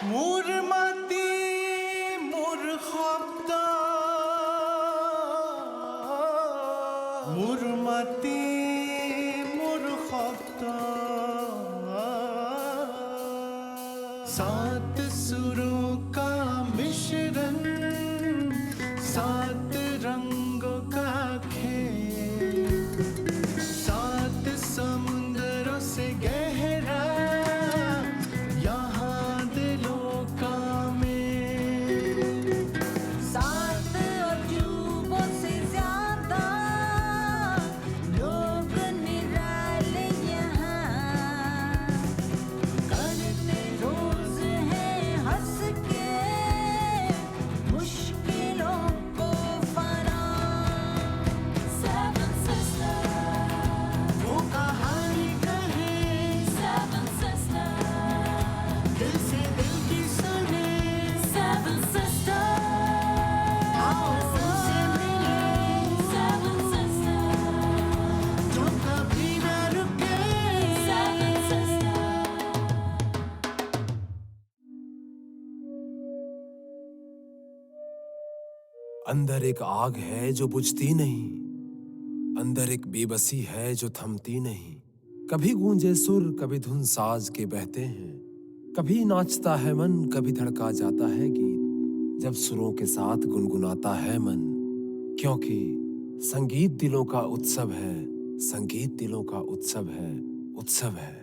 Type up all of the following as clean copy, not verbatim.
Murmati murkhapta Murmati murkhapta सात सुरों का मिश्रण सात रंगों का खेल सात समुंदरों से गहरा यहाँ दिलों का मेल सात अजूबों से ज्यादा लोग निराले यहाँ करते रोज है हंस के मुश्किलों को फना। Seven sisters, वो कहानी कहे seven sisters, दिल से दिल की सुने seven sisters, आओ उनसे मिले seven sisters, जो कभी ना रुके seven sisters. अंदर एक आग है जो बुझती नहीं, अंदर एक बेबसी है जो थमती नहीं। कभी गूंजे सुर कभी धुन साज के बहते हैं, कभी नाचता है मन कभी धड़का जाता है गीत जब सुरों के साथ गुनगुनाता है मन। क्योंकि संगीत दिलों का उत्सव है, संगीत दिलों का उत्सव है, उत्सव है।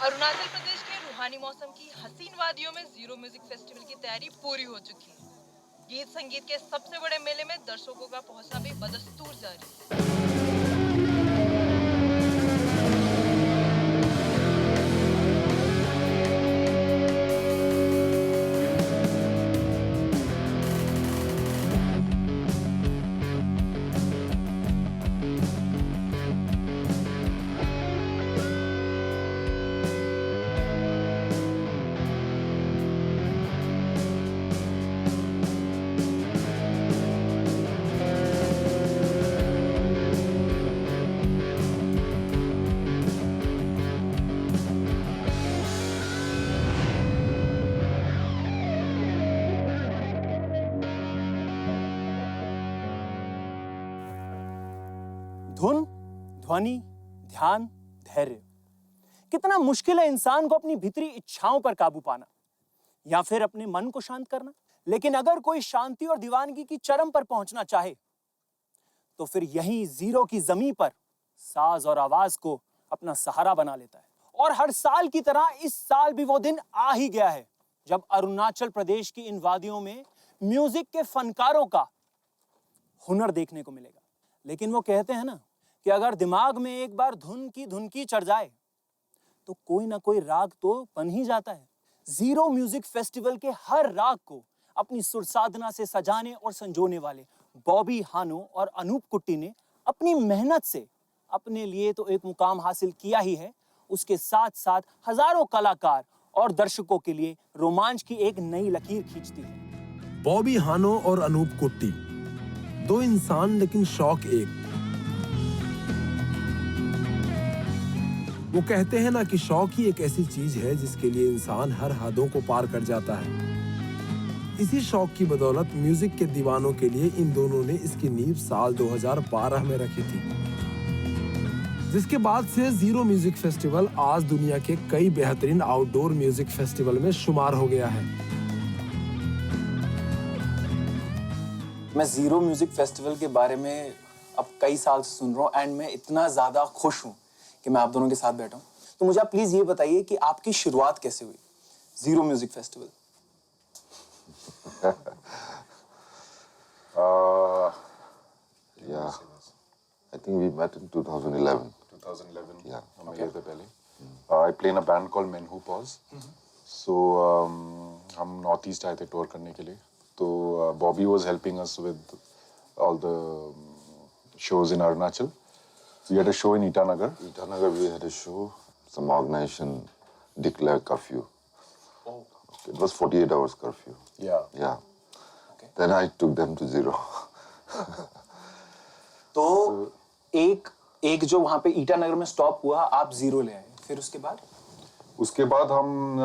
अरुणाचल प्रदेश के रूहानी मौसम की हसीन वादियों में जीरो म्यूजिक फेस्टिवल की तैयारी पूरी हो चुकी है। गीत संगीत के सबसे बड़े मेले में दर्शकों का पहुंचना भी बदस्तूर जारी है। धुन, ध्वनि, ध्यान, धैर्य। कितना मुश्किल है इंसान को अपनी भीतरी इच्छाओं पर काबू पाना या फिर अपने मन को शांत करना। लेकिन अगर कोई शांति और दीवानगी की चरम पर पहुंचना चाहे तो फिर यहीं जीरो की जमीन पर साज और आवाज को अपना सहारा बना लेता है। और हर साल की तरह इस साल भी वो दिन आ ही गया है जब अरुणाचल प्रदेश की इन वादियों में म्यूजिक के फनकारों का हुनर देखने को मिलेगा। लेकिन वो कहते हैं ना कि अगर दिमाग में एक बार धुन की चढ़ जाए तो कोई ना कोई राग तो बन ही जाता है। जीरो म्यूजिक फेस्टिवल के हर राग को अपनी सुर साधना से सजाने और संजोने वाले बॉबी हानो और अनूप कुट्टी ने अपनी मेहनत से अपने लिए तो एक मुकाम हासिल किया ही है, उसके साथ साथ हजारों कलाकार और दर्शकों के लिए रोमांच की एक नई लकीर खींचती है। बॉबी हानो और अनूप कुट्टी, दो इंसान लेकिन शौक एक। वो कहते हैं ना कि शौक ही एक ऐसी चीज है जिसके लिए इंसान हर हदों को पार कर जाता है। इसी शौक की बदौलत म्यूजिक के दीवानों के लिए इन दोनों ने इसकी नींव साल 2012 में रखी थी, जिसके बाद से जीरो म्यूजिक फेस्टिवल आज दुनिया के कई बेहतरीन आउटडोर म्यूजिक फेस्टिवल में शुमार हो गया है। मैं जीरो म्यूजिक फेस्टिवल के बारे में अब कई साल से सुन रहा हूँ एंड मैं इतना ज्यादा खुश हूँ कि मैं आप दोनों के साथ बैठा हूँ। तो मुझे आप प्लीज ये बताइए कि आपकी शुरुआत कैसे हुई zero music festival? Yeah, I think we met in 2011. 2011. Yeah. हम मिले थे पहले. I play in a band called Men Who Pause. So हम नॉर्थ ईस्ट आए थे टूर करने के लिए. तो Bobby was helping us with all the shows in Arunachal. We had a show in Itanagar. Itanagar, we had a show. Some organization declared curfew. Oh. Okay. It was 48 hours curfew. Yeah. Yeah. Okay. Then I took them to zero. तो एक जो वहां पे ईटानगर में stop हुआ, आप zero ले आए, फिर उसके बाद उसके बाद हम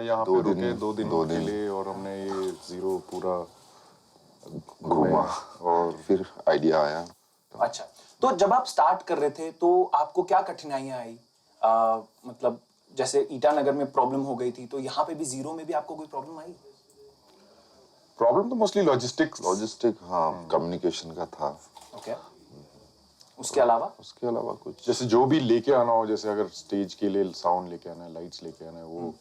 यहाँ पे दो दिन- रुके 2 दिन दो के दिन। लिए और हमने ये जीरो पूरा घूमा और फिर आइडिया आया। अच्छा, तो जब आप स्टार्ट कर रहे थे तो आपको क्या कठिनाइयां आई? मतलब जैसे ईटानगर में प्रॉब्लम हो गई थी, तो यहाँ पे भी जीरो में भी आपको कोई प्रॉब्लम आई? प्रॉब्लम तो मोस्टली लॉजिस्टिक, हाँ, कम्युनिकेशन का था। ओके, उसके अलावा उसके अलावा कुछ जैसे जो भी लेके आना हो, जैसे अगर स्टेज के लिए साउंड लेके आना है, लाइट्स लेके आना है, वो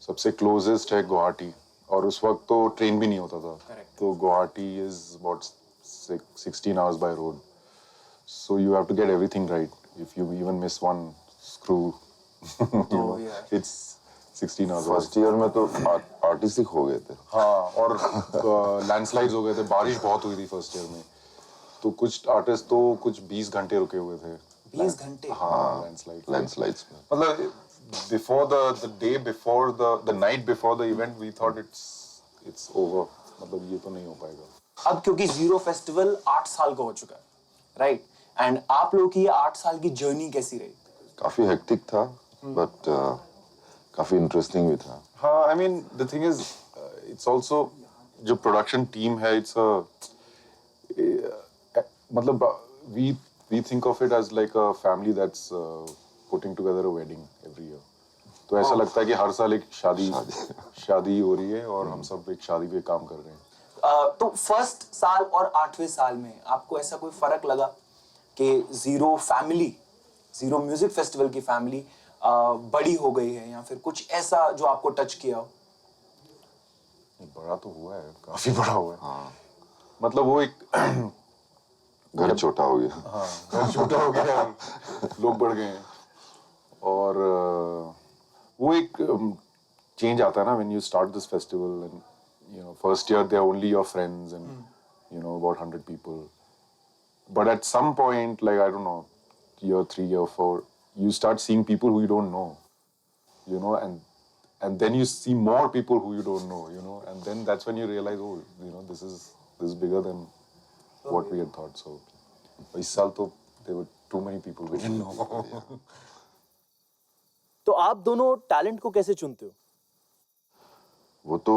सबसे क्लोजेस्ट है गुवाहाटी, और उस वक्त तो ट्रेन भी नहीं होता था। Correct. तो Guwahati is about 16 hours by road, so you have to get everything right. If you even miss one screw, you know, yeah. it's 16 hours. First year में तो आर्टिस्ट हो गए थे। हाँ, और लैंडस्लाइड्स हो गए थे, बारिश बहुत हुई थी फर्स्ट ईयर में, तो कुछ आर्टिस्ट तो कुछ 20 घंटे रुके हुए थे। 20 घंटे? हाँ, लैंडस्लाइड्स में। मतलब before the day before the night before the event we thought it's over, मतलब ये तो नहीं हो पाएगा। अब क्योंकि जीरो फेस्टिवल 8 साल का हो चुका है, राइट? एंड आप लोगों की ये 8 साल की जर्नी कैसी रही? काफी हेक्टिक था, बट काफी इंटरेस्टिंग भी था। हाँ, I mean the thing is it's also जो प्रोडक्शन टीम है, it's a मतलब we think of it as like a family that's putting together a wedding every year. तो ऐसा लगता है कि हर साल एक शादी हो रही है और हम सब एक शादी पे काम कर रहे हैं। तो फर्स्ट साल और 8वें साल में आपको ऐसा कोई फर्क लगा कि zero family, zero music festival की फैमिली बड़ी हो गई है, या फिर कुछ ऐसा जो आपको टच किया हो? बड़ा तो हुआ है, काफी बड़ा हुआ है। हाँ, मतलब वो एक घर छोटा हो गया। हाँ, घर छोटा हो गया, लोग बढ़ गए हैं, और वो एक चेंज आता है ना when you start this festival, and you know first year they are only your friends and you know about 100 people, but at some point, like I don't know, year 3 year 4, you start seeing people who you don't know, you know, and then you see more people who you don't know, you know, and then that's when you realize, oh, you know, this is bigger than what we had thought. So इस साल तो there were too many people we didn't know. तो आप दोनों talent को कैसे चुनते हो? वो तो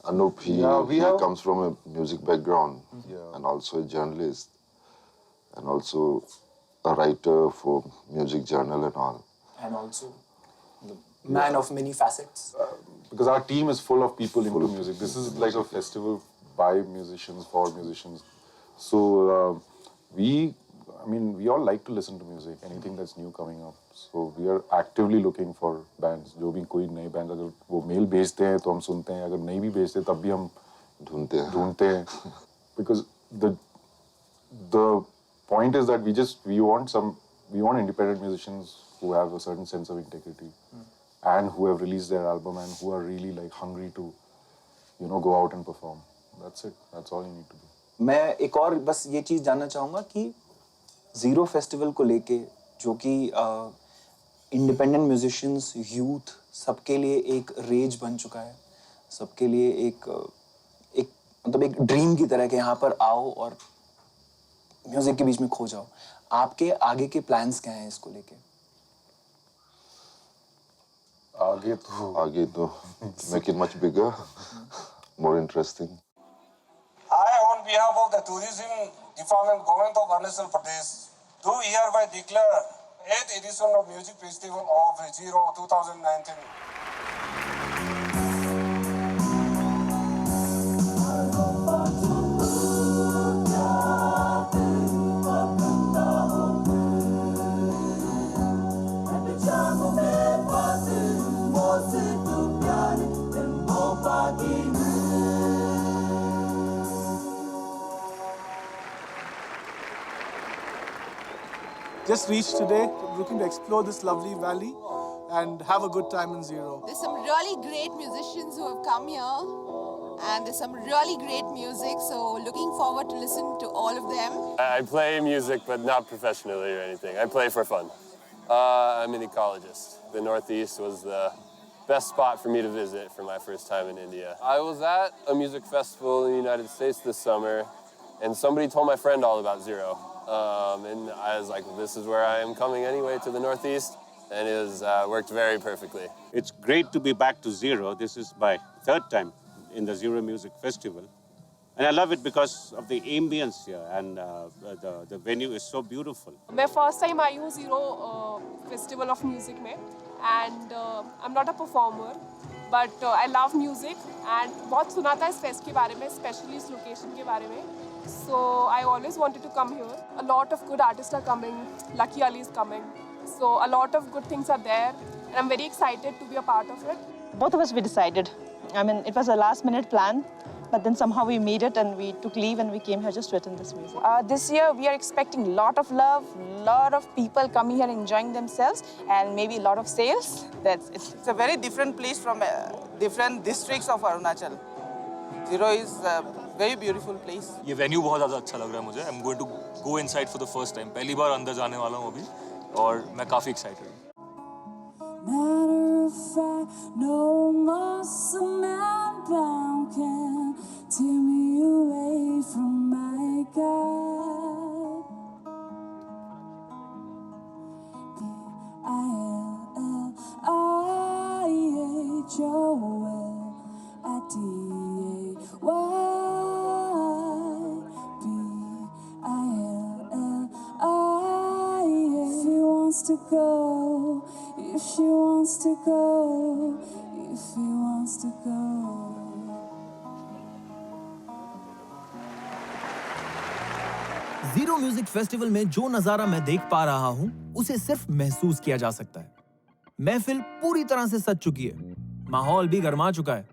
Anup, Yeah, we he have- comes from a music background, Yeah. and also a journalist, and also a writer for music journal and all. And also the man of many facets. Because our team is full of people into music. This is like a festival by musicians, for musicians. So we all like to listen to music, anything that's new coming up. So we are actively looking for bands. जो भी कोई नए bands अगर वो mail भेजते हैं तो हम सुनते हैं, अगर नहीं भी भेजते तब भी हम ढूंढते हैं. Because the point is that we want independent musicians who have a certain sense of integrity and who have released their album and who are really like hungry to, you know, go out and perform. That's it. That's all you need to do. मैं एक और बस ये चीज जानना चाहूंगा कि zero festival को लेके, जो कि इंडिपेंडेंट म्यूजिशियंस, यूथ, सबके लिए एक रेज बन चुका है, सबके लिए एक मतलब एक ड्रीम की तरह के यहाँ पर आओ और म्यूजिक के बीच में खो जाओ। आपके आगे के प्लान्स क्या हैं इसको लेके? आगे तो make it much bigger, more interesting. I, on behalf of the Tourism Department, Government of Arunachal Pradesh, do hereby declare 8th edition of Music Festival of Zero 2019. Just reached today, looking to explore this lovely valley and have a good time in Zero. There's some really great musicians who have come here, and there's some really great music, so looking forward to listen to all of them. I play music, but not professionally or anything. I play for fun. I'm an ecologist. The Northeast was the best spot for me to visit for my first time in India. I was at a music festival in the United States this summer, and somebody told my friend all about Zero. And I was like, this is where I am coming anyway, to the Northeast. and it was worked very perfectly. It's great to be back to Zero. This is my third time in the Zero Music Festival. And I love it because of the ambience here, and the venue is so beautiful. मैं first time आई हूँ Zero Festival of Music में, and I'm not a performer, but I love music and बहुत सुना था इस fest के बारे में, especially इस location के बारे में. So I always wanted to come here. A lot of good artists are coming. Lucky Ali is coming. So a lot of good things are there, and I'm very excited to be a part of it. Both of us, we decided. I mean, it was a last-minute plan, but then somehow we made it and we took leave and we came here just to attend this music. This year, we are expecting a lot of love, lot of people coming here enjoying themselves, and maybe a lot of sales. That's it. It's a very different place from different districts of Arunachal. Zero is a very beautiful place. ये venue बहुत ज़्यादा अच्छा लग रहा है मुझे. I'm going to go inside for the first time. पहली बार अंदर जाने वाला हूँ अभी, और मैं काफ़ी excited हूँ. Matter of fact, no muscle man bound can tear me away from my God. If he wants to go, if she wants to go, if he wants to go. Zero music festival में जो नजारा मैं देख पा रहा हूं, उसे सिर्फ महसूस किया जा सकता है. महफिल पूरी तरह से सज चुकी है, माहौल भी गर्मा चुका है.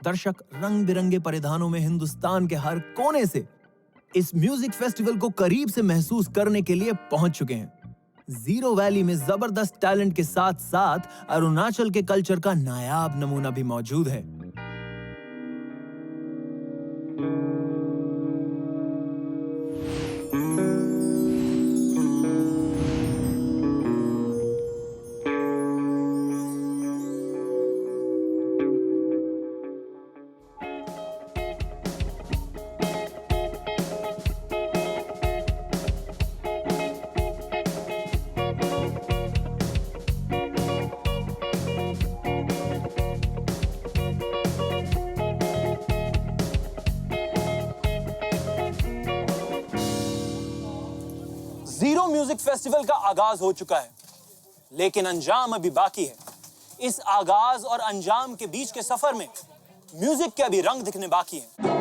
दर्शक रंग बिरंगे परिधानों में हिंदुस्तान के हर कोने से इस म्यूजिक फेस्टिवल को करीब से महसूस करने के लिए पहुंच चुके हैं. जीरो वैली में जबरदस्त टैलेंट के साथ साथ अरुणाचल के कल्चर का नायाब नमूना भी मौजूद है. जीरो म्यूजिक फेस्टिवल का आगाज हो चुका है, लेकिन अंजाम अभी बाकी है. इस आगाज और अंजाम के बीच के सफर में म्यूजिक के अभी रंग दिखने बाकी हैं.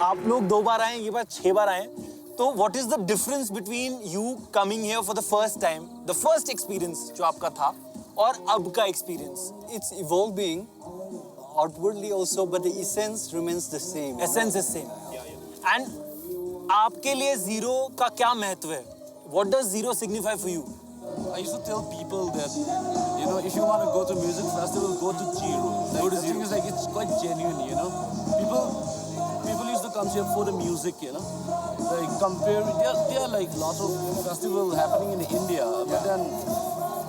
आप लोग 2 बार आए, ये बार 6 बार आए. तो what is the difference between you coming here for the first time, the first experience जो आपका था, और अब का experience? It's evolving outwardly also, but the essence remains the same. Essence is same. And आपके लिए जीरो का क्या महत्व है? What does zero signify for you? I used to tell people that, you know, if you want to go to music festival, go to Zero. Like, the thing is, like, it's quite genuine, you know. People used to come here for the music, you know. Like, there are like lots of festivals happening in India, but then,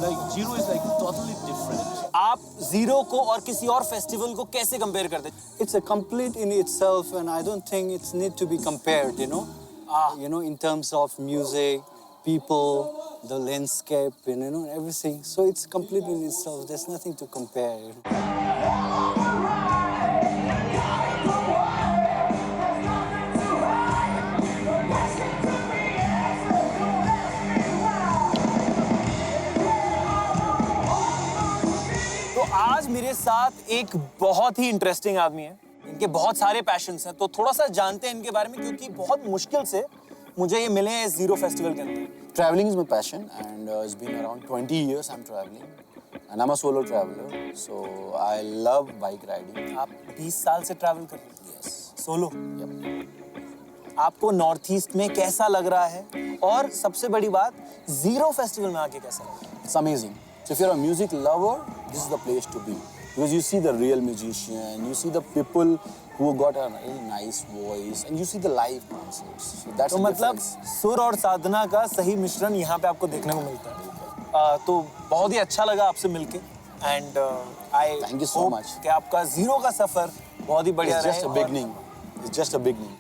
like, Zero is like totally different. आप zero को और किसी और festival को कैसे compare करते? It's a complete in itself, and I don't think it's need to be compared, you know. You know, in terms of music, people, the landscape, you know, everything. So it's complete in itself. There's nothing to compare. You know? तो आज मेरे साथ एक बहुत ही interesting आदमी है. इनके बहुत सारे पैशंस हैं, तो थोड़ा सा जानते हैं इनके बारे में, क्योंकि बहुत मुश्किल से मुझे ये मिले हैं जीरो फेस्टिवल के अंदर? Traveling is my passion, and it's been around 20 years I'm traveling, and I'm a solo traveler, so I love bike riding. आप 20 साल से ट्रैवल कर रहे हैं? Yes. सोलो? आपको नॉर्थ ईस्ट में कैसा लग रहा है? और सबसे बड़ी बात, जीरो फेस्टिवल में आके कैसा लग रहा है? It's amazing. So if you're a music lover, this is the place to be, because you see the real musician, you see the people who got a really nice voice, and you see the live concerts. So that's तो the मतलब difference. सुर और साधना का सही मिश्रण यहाँ पे आपको देखने को मिलता है। तो बहुत ही अच्छा लगा आपसे मिलके, and I Thank you so much. कि आपका जीरो का सफर बहुत ही बढ़िया It's रहे। just a beginning. It's just a beginning.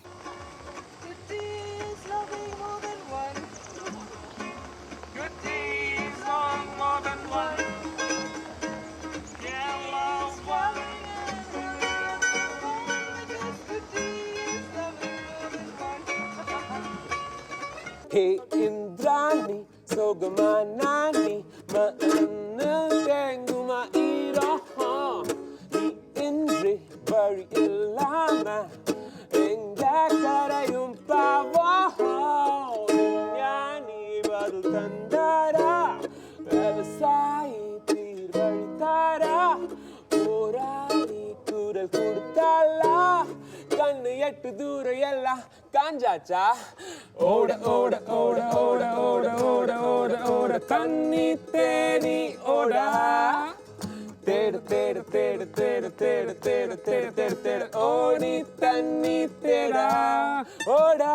Hey Indrani, Sogamanani, Maanantengu Maira, Ni Indri, Bari Ilama, Engakara Yumpava, Yani Badu Tandara, Evasai, Pir Baritara, Orani, Kudal Kurtala, Kanna Yettu Dura Yella, Kanjacha. Oda, oda, oda, oda, oda, oda, oda, oda, kanni teri oda. Tera, tera, tera, tera, tera, tera, tera, tera, tera, odi tanni tera oda.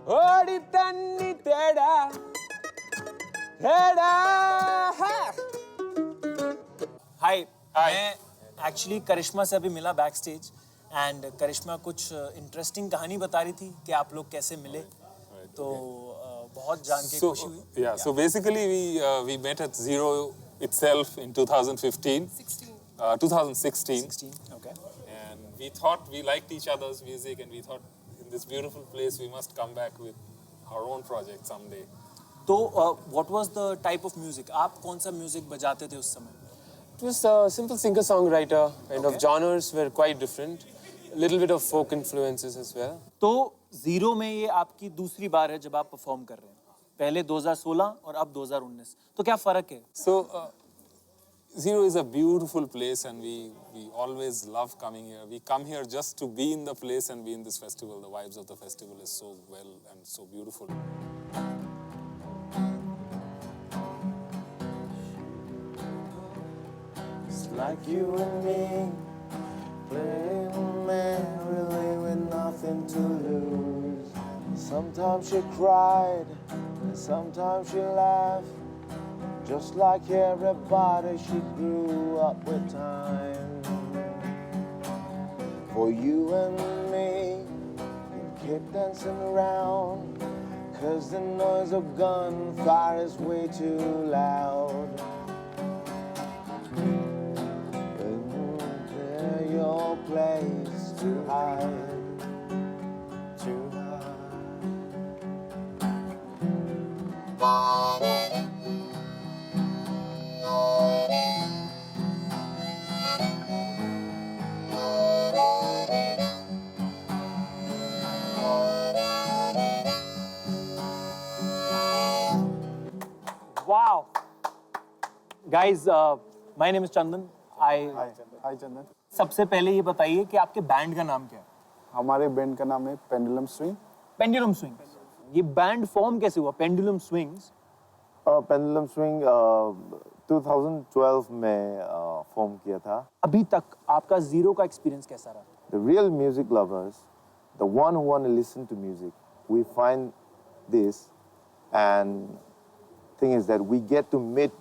Odi tanni tera, tera. हाय, मैं actually करिश्मा से अभी मिला back stage, and करिश्मा कुछ interesting कहानी बता रही थी कि आप लोग कैसे मिले, तो बहुत जान के खुशी हुई। Yeah, so basically we met at Zero itself in 2015. 2016. Okay. And we thought we liked each other's music, and we thought in this beautiful place we must come back with our own project someday. तो what was the type of music? आप कौन सा music बजाते थे उस समय? It was a simple singer-songwriter, kind of genres were quite different. A little bit of folk influences as well. तो zero में ये आपकी दूसरी बार है जब आप परफॉर्म कर रहे हैं। पहले 2016 और अब 2019। तो क्या फर्क है? So Zero is a beautiful place, and we always love coming here. We come here just to be in the place and be in this festival. The vibes of the festival is so well and so beautiful. It's like you and me, playing merrily with nothing to lose. Sometimes she cried, and sometimes she laughed. Just like everybody, she grew up with time. For you and me, we keep dancing around, 'cause the noise of gunfire is way too loud. Prepare your place to hide, to hide. Wow. Guys, my name is Chandan. Hi Chandan. सबसे पहले ये बताइए कि आपके band का नाम क्या है? हमारे बैंड का नाम है पेंडुलम स्विंग। Pendulum swings. ये बैंड फॉर्म कैसे हुआ? Pendulum swings. पेंडुलम स्विंग 2012 में फॉर्म किया था। अभी तक आपका जीरो का एक्सपीरियंस कैसा रहा? The real music lovers, the one who want to listen to music, we find this, and thing is that we get to meet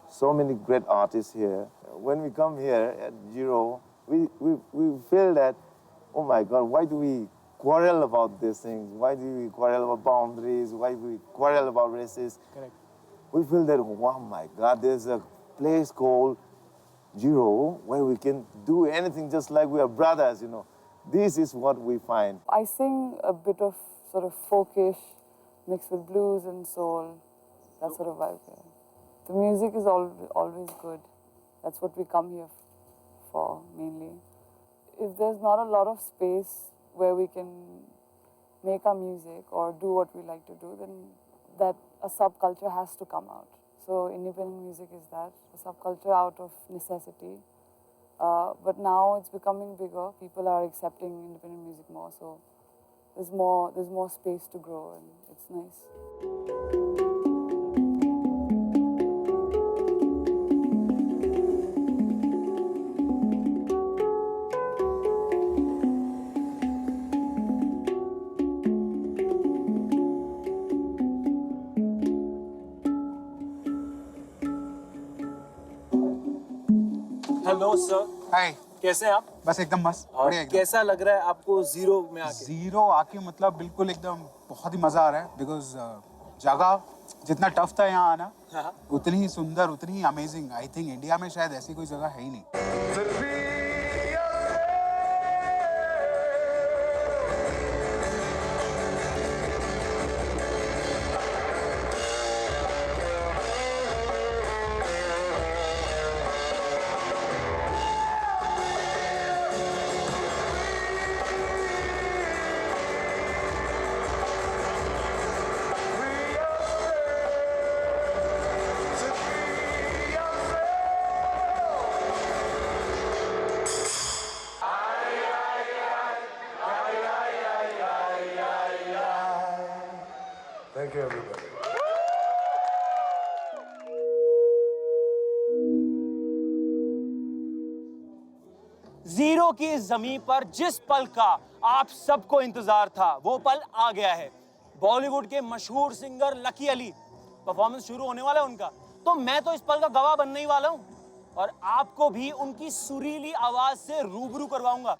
so many great artists here. When we come here at Zero, we feel that, oh my God, why do we quarrel about these things? Why do we quarrel about boundaries? Why do we quarrel about races? Correct. We feel that, oh my God, there's a place called Zero where we can do anything just like we are brothers, you know. This is what we find. I sing a bit of sort of folkish mixed with blues and soul, that sort of vibe. Yeah. The music is always good. That's what we come here for mainly. If there's not a lot of space where we can make our music or do what we like to do, then that a subculture has to come out. So independent music is that, a subculture out of necessity. But now it's becoming bigger. People are accepting independent music more, so there's more space to grow, and it's nice. Hello sir. Hi. कैसे हैं आप? बस एकदम मस्त, बढ़िया एकदम। कैसा लग रहा है आपको जीरो में आके? जीरो आके मतलब बिल्कुल एकदम बहुत ही मजा आ रहा है, बिकॉज जगह जितना टफ था यहाँ आना, उतनी ही सुंदर, उतनी ही अमेजिंग। आई थिंक इंडिया में शायद ऐसी कोई जगह है ही नहीं। Thank you, everybody. जीरो की इस जमीन पर जिस पल का आप सबको इंतजार था, वो पल आ गया है। बॉलीवुड के मशहूर सिंगर लकी अली, परफॉर्मेंस शुरू होने वाला है उनका, तो मैं तो इस पल का गवाह बनने ही वाला हूं और आपको भी उनकी सुरीली आवाज से रूबरू करवाऊंगा।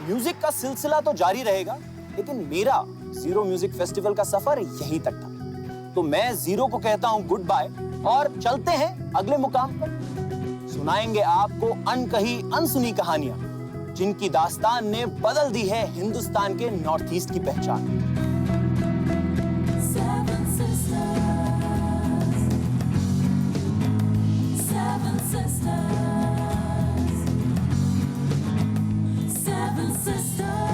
म्यूजिक का सिलसिला तो जारी रहेगा, लेकिन मेरा जीरो म्यूजिक फेस्टिवल का सफर यहीं तक था। तो मैं जीरो को कहता हूं गुड बाय और चलते हैं अगले मुकाम पर। सुनाएंगे आपको अनकही अनसुनी कहानियां, जिनकी दास्तान ने बदल दी है हिंदुस्तान के नॉर्थ ईस्ट की पहचान। Seven sisters.